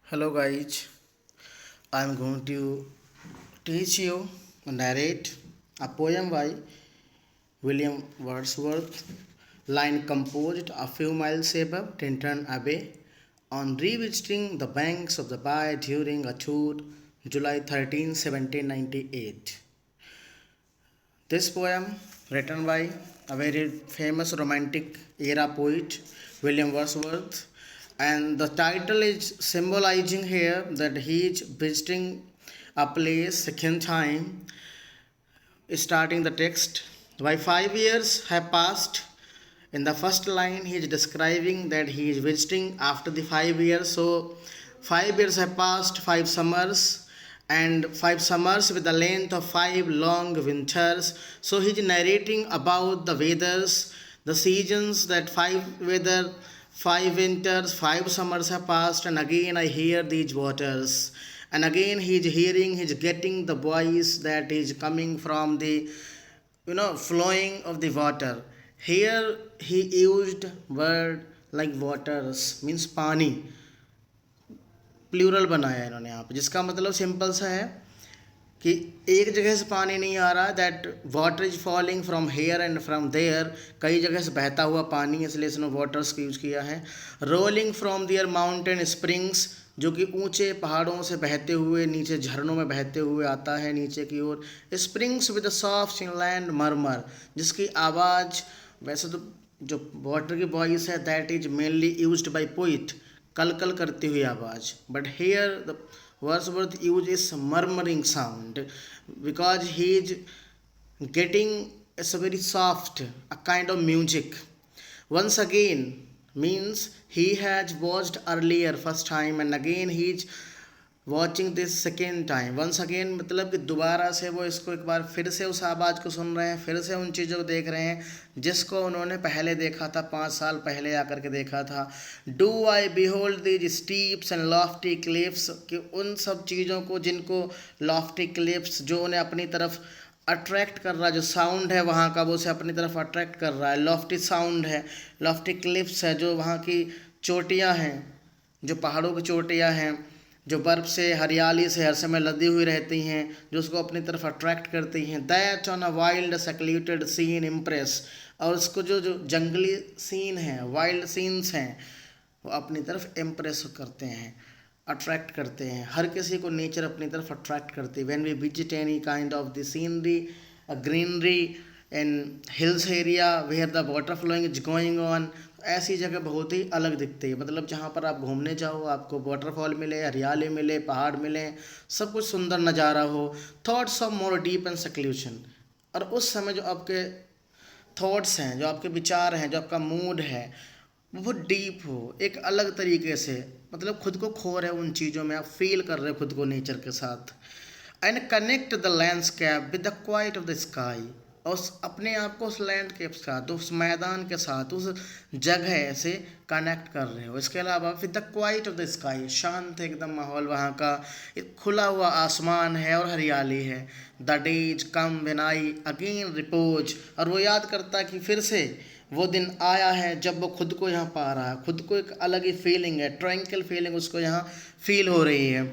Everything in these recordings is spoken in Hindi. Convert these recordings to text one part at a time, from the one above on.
Hello guys, I'm going to teach you narrate a poem by William Wordsworth, line composed a few miles above Tinton Abbey, on revisiting the banks of the Bay during a tour July 13, 1798. This poem, written by a very famous romantic era poet, William Wordsworth, and the title is symbolizing here that he is visiting a place second time, starting the text. Why 5 years have passed. In the first line, he is describing that he is visiting after the 5 years. So, 5 years have passed, 5 summers, and 5 summers with the length of 5 long winters. So, he is narrating about the weathers, the seasons, that 5 weather, 5 winters, 5 summers have passed, and again I hear these waters. And again he is hearing, he is getting the voice that is coming from the flowing of the water. Here he used word like waters means पानी, प्लूरल बनाया है इन्होंने यहाँ पे, जिसका मतलब सिंपल सा है कि एक जगह से पानी नहीं आ रहा, that water is falling from here and from there, कई जगह से बहता हुआ पानी, इसलिए इसने वाटर्स का यूज़ किया है. Rolling from their mountain springs, जो कि ऊंचे पहाड़ों से बहते हुए नीचे झरनों में बहते हुए आता है नीचे की ओर. स्प्रिंग्स विद सॉफ्ट इंलैंड मरमर, जिसकी आवाज़, वैसे तो जो वाटर की वॉइस है that is mainly used by poet, कल कल करती हुई आवाज़, but here the Wordsworth uses murmuring sound because he is getting it's a very soft, a kind of music. Once again means he has watched earlier first time and again he is watching this second time. Once again मतलब कि दोबारा से वो इसको एक बार फिर से उस आवाज़ को सुन रहे हैं, फिर से उन चीज़ों को देख रहे हैं जिसको उन्होंने पहले देखा था, 5 साल पहले आकर के देखा था. Do I behold these steeps and lofty cliffs, कि उन सब चीज़ों को जिनको लॉफ्टी क्लिफ्स, जो उन्हें अपनी तरफ अट्रैक्ट कर रहा है, जो साउंड है वहाँ का वो उसे अपनी तरफ अट्रैक्ट कर रहा है. लॉफ्टी साउंड है, लॉफ्टी क्लिफ्स है, जो वहाँ की चोटियाँ हैं, जो पहाड़ों की चोटियाँ हैं, जो बर्फ़ से हरियाली से हर समय लदी हुई रहती हैं, जो उसको अपनी तरफ अट्रैक्ट करती हैं. That on a wild secluded scene impress, और उसको जो जो जंगली सीन है, वाइल्ड सीन्स हैं, वो अपनी तरफ इम्प्रेस करते हैं, अट्रैक्ट करते हैं. हर किसी को नेचर अपनी तरफ अट्रैक्ट करती है. When we visit any kind of the scenery, greenery in hills area where the water flowing is going on, ऐसी जगह बहुत ही अलग दिखती है. मतलब जहाँ पर आप घूमने जाओ, आपको वाटरफॉल मिले, हरियाली मिले, पहाड़ मिले, सब कुछ सुंदर नज़ारा हो. Thoughts of more deep and seclusion, और उस समय जो आपके थॉट्स हैं, जो आपके विचार हैं, जो आपका मूड है, वो बहुत डीप हो, एक अलग तरीके से, मतलब खुद को खो रहे हो उन चीज़ों में, आप फील कर रहे हो खुद को नेचर के साथ. And connect the landscape with the quite of the sky, और अपने आप को उस लैंडस्केप के साथ, उस मैदान के साथ, उस जगह से कनेक्ट कर रहे हो. इसके अलावा with the quite of the sky, शांत एकदम माहौल वहाँ का, एक खुला हुआ आसमान है और हरियाली है. The days come when I again repose, और वो याद करता है कि फिर से वो दिन आया है जब वो खुद को यहाँ पा रहा है, खुद को एक अलग ही फीलिंग है, ट्रैंक्विल फीलिंग उसको यहाँ फील हो रही है.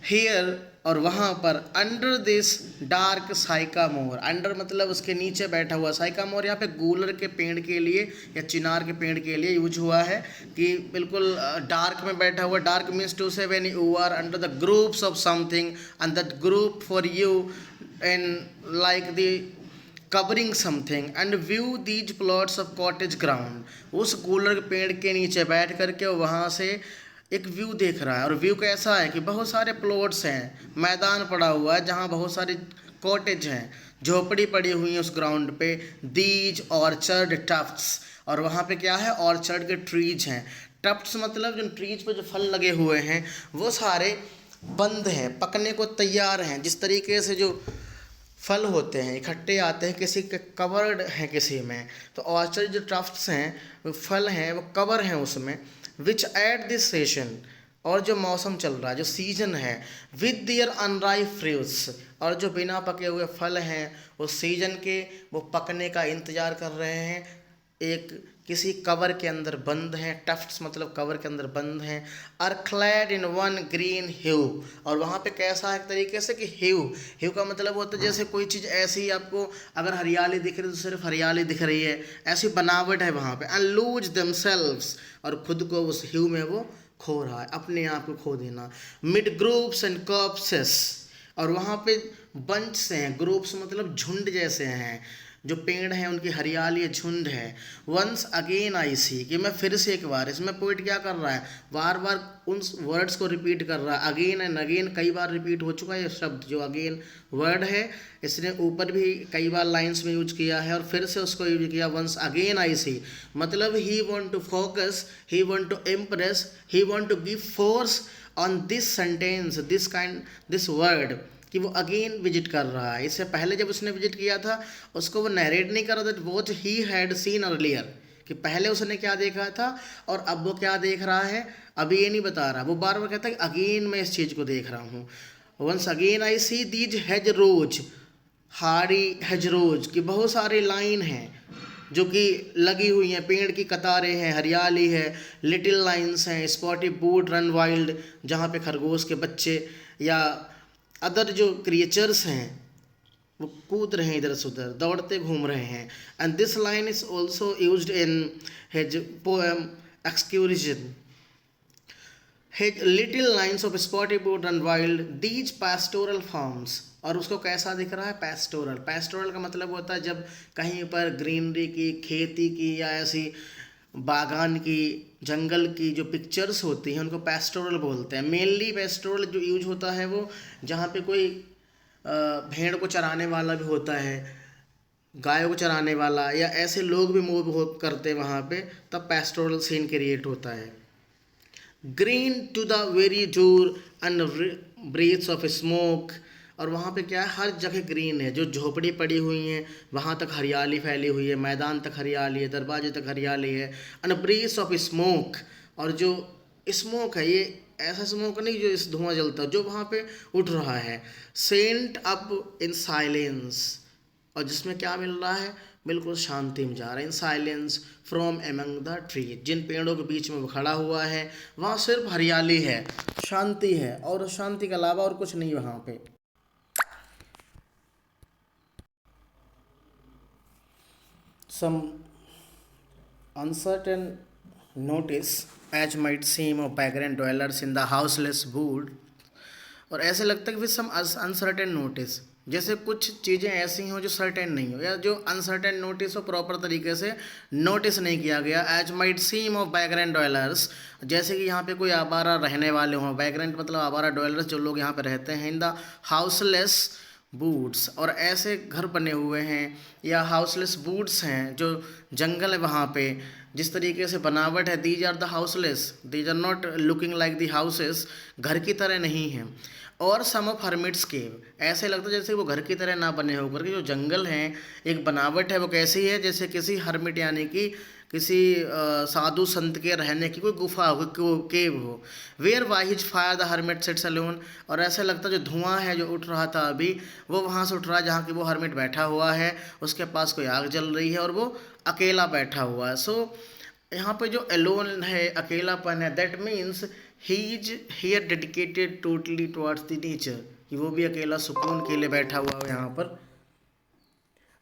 हियर, और वहाँ पर, under this dark Sycamore, under मतलब उसके नीचे बैठा हुआ, साइकामोर यहाँ पे गूलर के पेड़ के लिए या चिनार के पेड़ के लिए यूज हुआ है, कि बिल्कुल डार्क में बैठा हुआ. Dark means to say when you are under the groups of something and that group for you and like the covering something and view these plots of cottage ground. उस गूलर के पेड़ के नीचे बैठ करके वहाँ से एक व्यू देख रहा है, और व्यू कैसा है कि बहुत सारे प्लॉट्स हैं, मैदान पड़ा हुआ है जहाँ बहुत सारे कॉटेज हैं, झोपड़ी पड़ी हुई है उस ग्राउंड पे. दीज ऑर्चर्ड टफ्ट्स, और वहाँ पे क्या है, ऑर्चर्ड के ट्रीज हैं. टफ्ट्स मतलब जो ट्रीज पे जो फल लगे हुए हैं वो सारे बंद हैं, पकने को तैयार हैं. जिस तरीके से जो फल होते हैं इकट्ठे आते हैं, किसी के कवर्ड हैं किसी में, तो ऑर्चर्ड जो टफ्ट्स हैं, वो फल हैं, वो कवर हैं उसमें. विच एट दिस सेशन, और जो मौसम चल रहा है, जो सीजन है, विद दियर अनराइप फ्रूट्स, और जो बिना पके हुए फल हैं उस सीजन के, वो पकने का इंतज़ार कर रहे हैं. एक किसी कवर के अंदर बंद हैं, टफ्ट्स मतलब कवर के अंदर बंद हैं, are clad in one green hue, और वहाँ पे कैसा है एक तरीके से कि ह्यू, ह्यू का मतलब होता है जैसे कोई चीज़ ऐसी आपको अगर हरियाली दिख रही है तो सिर्फ हरियाली दिख रही है, ऐसी बनावट है वहाँ पे, एंड लूज देमसेल्व्स, और खुद को उस ह्यू में वो खो रहा है, अपने आप को खो देना, मिड ग्रुप्स एंड कॉर्प्सेस, और वहाँ पे बंच से हैं, ग्रुप्स मतलब झुंड जैसे हैं, जो पेड़ हैं उनकी हरियाली है, झुंड है। वंस अगेन आई सी, कि मैं फिर से एक बार, इसमें पोइट क्या कर रहा है, बार बार उन वर्ड्स को रिपीट कर रहा है, अगेन एंड अगेन, कई बार रिपीट हो चुका है ये शब्द, जो अगेन वर्ड है इसने ऊपर भी कई बार लाइंस में यूज किया है और फिर से उसको यूज किया, वंस अगेन आई सी, मतलब he want to focus, he want to impress, he want to give force on this sentence, this word, कि वो अगेन विजिट कर रहा है। इससे पहले जब उसने विजिट किया था उसको वो नरेट नहीं कर रहा था what he had seen earlier, कि पहले उसने क्या देखा था और अब वो क्या देख रहा है, अभी ये नहीं बता रहा, वो बार बार कहता है कि अगेन मैं इस चीज़ को देख रहा हूँ। Once again I see these hedge rows, हारी हैज रोज, की बहुत सारी लाइन हैं जो कि लगी हुई हैं, पेड़ की कतारें हैं, हरियाली है, लिटिल लाइन्स हैं, स्पॉटी बूट रन वाइल्ड, जहाँ पे खरगोश के बच्चे या अदर जो क्रिएचर्स हैं वो कूद रहे हैं, इधर से उधर दौड़ते घूम रहे हैं। And this line is also used in his poem Excursion, his little lines of sportive wood and wild these pastoral farms, और उसको कैसा दिख रहा है, पैस्टोरल, पैस्टोरल का मतलब होता है जब कहीं पर ग्रीनरी की, खेती की या ऐसी बागान की, जंगल की जो पिक्चर्स होती हैं उनको पैस्टोरल बोलते हैं। मेनली पैस्टोरल जो यूज होता है वो जहाँ पे कोई भेड़ को चराने वाला भी होता है, गायों को चराने वाला, या ऐसे लोग भी मूव हो करते हैं वहाँ पे, तब पैस्टोरल सीन क्रिएट होता है। Green to the very door and breaths of smoke, और वहाँ पे क्या है, हर जगह ग्रीन है, जो झोपड़ी पड़ी हुई हैं वहाँ तक हरियाली फैली हुई है, मैदान तक हरियाली है, दरवाजे तक हरियाली है, एंड ब्रेथ्स ऑफ स्मोक, और जो स्मोक है ये ऐसा स्मोक नहीं जो इस धुआं जलता जो वहाँ पे उठ रहा है, सेंट अप इन साइलेंस, और जिसमें क्या मिल रहा है, बिल्कुल शांति में जा रहा है, in silence from among the tree, जिन पेड़ों के बीच में वो खड़ा हुआ है वहाँ सिर्फ हरियाली है, शांति है, और शांति के अलावा और कुछ नहीं वहाँ पे। Some uncertain notice as might seem of vagrant dwellers in the houseless wood, और ऐसे लगता है कि विद सम अनसर्टेन नोटिस, जैसे कुछ चीज़ें ऐसी हों जो सर्टेन नहीं हो, या जो अनसर्टेन नोटिस हो प्रॉपर तरीके से नोटिस नहीं किया गया, as might seem of vagrant dwellers, जैसे कि यहाँ पे कोई आवारा रहने वाले हों, वैग्रेंट मतलब आवारा डवेलर्स, जो लोग यहाँ पे रहते हैं, इन द हाउसलेस बूट्स, और ऐसे घर बने हुए हैं या हाउसलेस बूट्स हैं जो जंगल है वहाँ पे, जिस तरीके से बनावट है, these are the houseless, these are not looking like the houses, घर की तरह नहीं हैं, और सम ऑफ हर्मिट्स केव, ऐसे लगता है जैसे वो घर की तरह ना बने होकर के, जो जंगल हैं एक बनावट है वो कैसी है, जैसे किसी हर्मिट यानी कि किसी साधु संत के रहने की कोई गुफा हो, कोई केव हो, where by his fire the hermit sits alone, और ऐसा लगता है जो धुआं है जो उठ रहा था अभी वो वहाँ से उठ रहा है जहाँ की वो हर्मिट बैठा हुआ है, उसके पास कोई आग जल रही है और वो अकेला बैठा हुआ है। सो यहाँ पे जो एलोन है, अकेलापन है, that means he is here dedicated totally towards the nature, कि वो भी अकेला सुकून के लिए बैठा हुआ है यहाँ पर।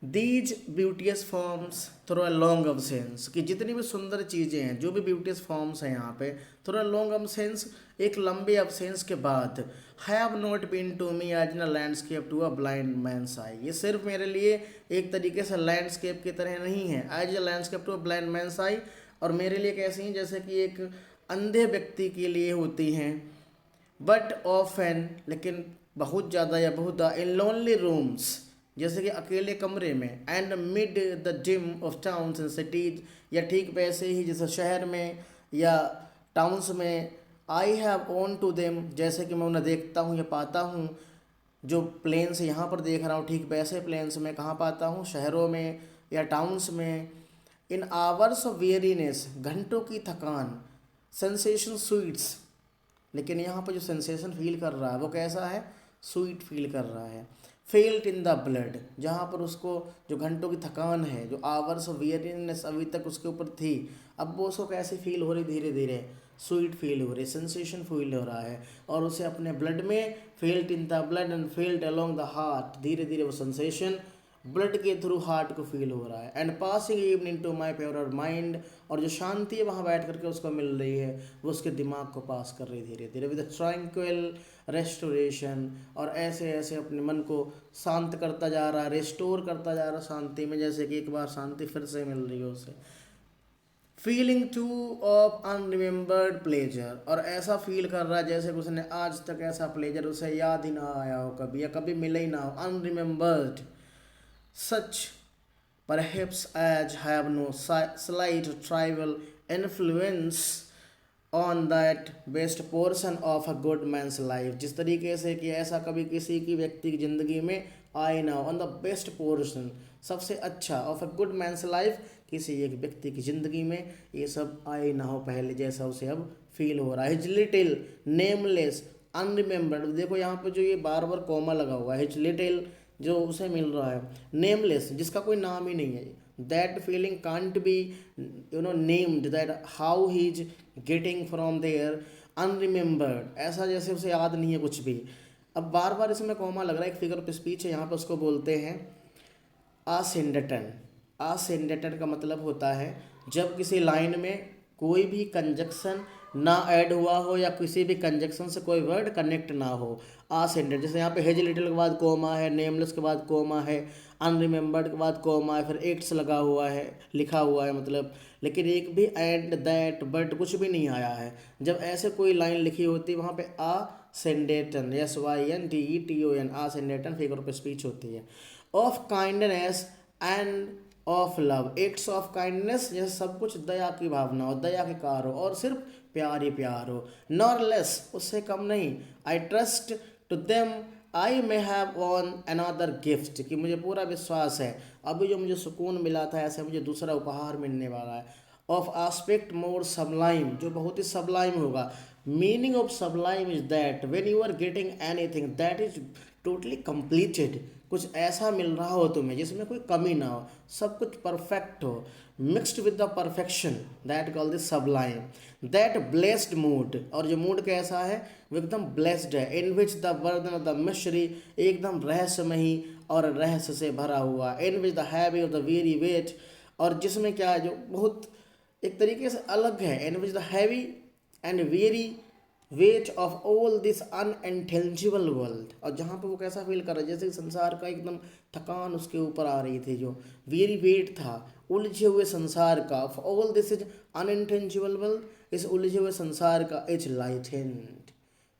These ब्यूटियस forms through a long absence, कि जितनी भी सुंदर चीज़ें हैं, जो भी ब्यूटियस फॉर्म्स हैं यहाँ पे, थ्रू अ लॉन्ग अब्सेंस, एक लंबे अब्सेंस के बाद, have not been to me as in landscape to a blind man's eye, ये सिर्फ मेरे लिए एक तरीके से लैंडस्केप की तरह नहीं है, as a landscape to a blind man's eye, और मेरे लिए कैसी हैं, जैसे कि एक अंधे व्यक्ति के लिए होती हैं, बट ऑफन, लेकिन बहुत ज़्यादा या बहुत इन लोनली रूम्स, जैसे कि अकेले कमरे में, and mid the dim of towns and cities, या ठीक वैसे ही जैसे शहर में या टाउन्स में, I have own to them, जैसे कि मैं उन्हें देखता हूँ या पाता हूँ, जो प्लेन से यहाँ पर देख रहा हूँ ठीक वैसे प्लेन्स में कहाँ पाता हूँ, शहरों में या टाउन्स में। इन आवर्स ऑफ वेरीनेस, घंटों की थकान, सेंसेशन स्वीट्स, लेकिन यहाँ पर जो सेंसेशन फील कर रहा है वो कैसा है, स्वीट फील कर रहा है। फेल्ट इन द ब्लड, जहाँ पर उसको जो घंटों की थकान है, जो आवर्स ऑफ वियरनेस अभी तक उसके ऊपर थी, अब वो उसको कैसे फील हो रही, धीरे धीरे स्वीट फील हो रही, सेंसेशन फील हो रहा है, और उसे अपने ब्लड में felt in the blood and felt along the heart, धीरे धीरे वो सेंसेशन ब्लड के थ्रू हार्ट को फील हो रहा है। And passing even into my pure mind, और जो शांति है वहाँ बैठ करके उसको मिल रही है, वो उसके दिमाग को पास कर रही है धीरे धीरे विद ट्रैंक्विल रेस्टोरेशन, और ऐसे ऐसे अपने मन को शांत करता जा रहा है, रेस्टोर करता जा रहा है शांति में, जैसे कि एक बार शांति फिर से मिल रही है उसे। Feeling two of unremembered pleasure, और ऐसा फील कर रहा है जैसे कि उसने आज तक ऐसा प्लेजर उसे याद ही ना आया हो कभी, या कभी मिला ही ना हो, unremembered such perhaps as have no slight tribal influence on that best portion of a good man's life, जिस तरीके से कि ऐसा कभी किसी की व्यक्ति की ज़िंदगी में आए ना हो, ऑन द बेस्ट पोर्शन, सबसे अच्छा, of a good men's life, किसी एक व्यक्ति की ज़िंदगी में ये सब आए ना हो पहले जैसा उसे अब फील हो रहा है। हिज लिटिल नेमलेस अनरिमेंबर्ड, देखो यहाँ पे जो ये बार बार कॉमा लगा हुआ है, हिज लिटिल जो उसे मिल रहा है, नेमलेस जिसका कोई नाम ही नहीं है, that feeling can't be named, that how he is getting from there unremembered, ऐसा जैसे उसे याद नहीं है कुछ भी। अब बार बार इसमें कॉमा लग रहा है, एक फिगर ऑफ स्पीच है, यहाँ पे उसको बोलते हैं असेंडेटन। असेंडेटन का मतलब होता है जब किसी लाइन में कोई भी कंजक्शन ना ऐड हुआ हो, या किसी भी कंजक्शन से कोई वर्ड कनेक्ट ना हो। असेंडेड, जैसे यहाँ पे हेज लिटिल के बाद कोमा है, नेमलेस के बाद कोमा है, अनरिमेंबर्ड के बाद कोमा है, फिर एक्ट्स लगा हुआ है, लिखा हुआ है मतलब, लेकिन एक भी एंड दैट बट कुछ भी नहीं आया है। जब ऐसे कोई लाइन लिखी होती है वहाँ पे असेंडेटन, SYNDETON, असेंडेटन फिगर ऑफ स्पीच होती है। Of kindness end of love, acts of kindness, जैसे सब कुछ दया की भावना हो, दया के कार हो, और सिर्फ प्यार ही प्यार हो, नॉर लेस, उससे कम नहीं। I trust to them I may have on another gift, कि मुझे पूरा विश्वास है अभी जो मुझे सुकून मिला था ऐसे मुझे दूसरा उपहार मिलने वाला है। ऑफ आस्पेक्ट मोर सबलाइम, जो बहुत ही सबलाइम होगा। Meaning of sublime is that when you are getting anything that is totally completed, कुछ ऐसा मिल रहा हो तुम्हें जिसमें कोई कमी ना हो, सब कुछ परफेक्ट हो, mixed with the perfection, that call this sublime. That blessed mood, और जो मूड कैसा है वो एकदम ब्लेस्ड है, in which the burden of the mystery, एकदम रहस्यमयी और रहस्य से भरा हुआ, in which the heavy of the very weight, और जिसमें क्या है जो बहुत एक तरीके से अलग है, in which the heavy and very weight of all this unintelligible world, और जहाँ पे वो कैसा फील कर रहा है जैसे संसार का एकदम थकान उसके ऊपर आ रही थी, जो वेरी वेट था उलझे हुए संसार का, of all this is unintelligible world, इस उलझे हुए संसार का इज लाइटेंड,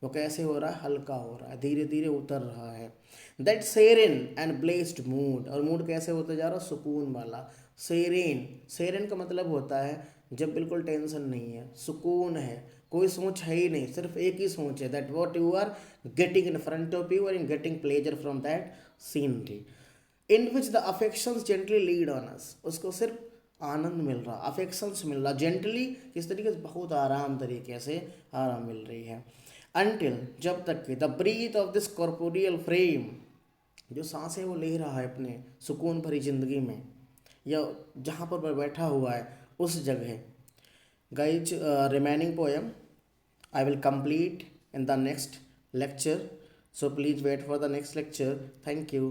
वो कैसे हो रहा है, हल्का हो रहा है, धीरे धीरे उतर रहा है। दैट सेरेन एंड ब्लेस्ड मूड, और मूड कैसे होता जा रहा है, सुकून वाला। सेरेन, सेरेन का मतलब होता है जब बिल्कुल टेंशन नहीं है, सुकून है, कोई सोच है ही नहीं, सिर्फ एक ही सोच है, that what you are getting in front of you और in getting pleasure from that scenery, in which the affections gently lead on us, उसको सिर्फ आनंद मिल रहा, अफेक्शंस मिल रहा, जेंटली किस तरीके से, बहुत आराम तरीके से आराम मिल रही है। अनटिल, जब तक कि the breath of this corporeal frame, जो सांसें वो ले रहा है अपने सुकून भरी जिंदगी में, या जहाँ पर वह बैठा हुआ है उस जगह। Guys, remaining poem I will complete in the next lecture, so please wait for the next lecture. Thank you.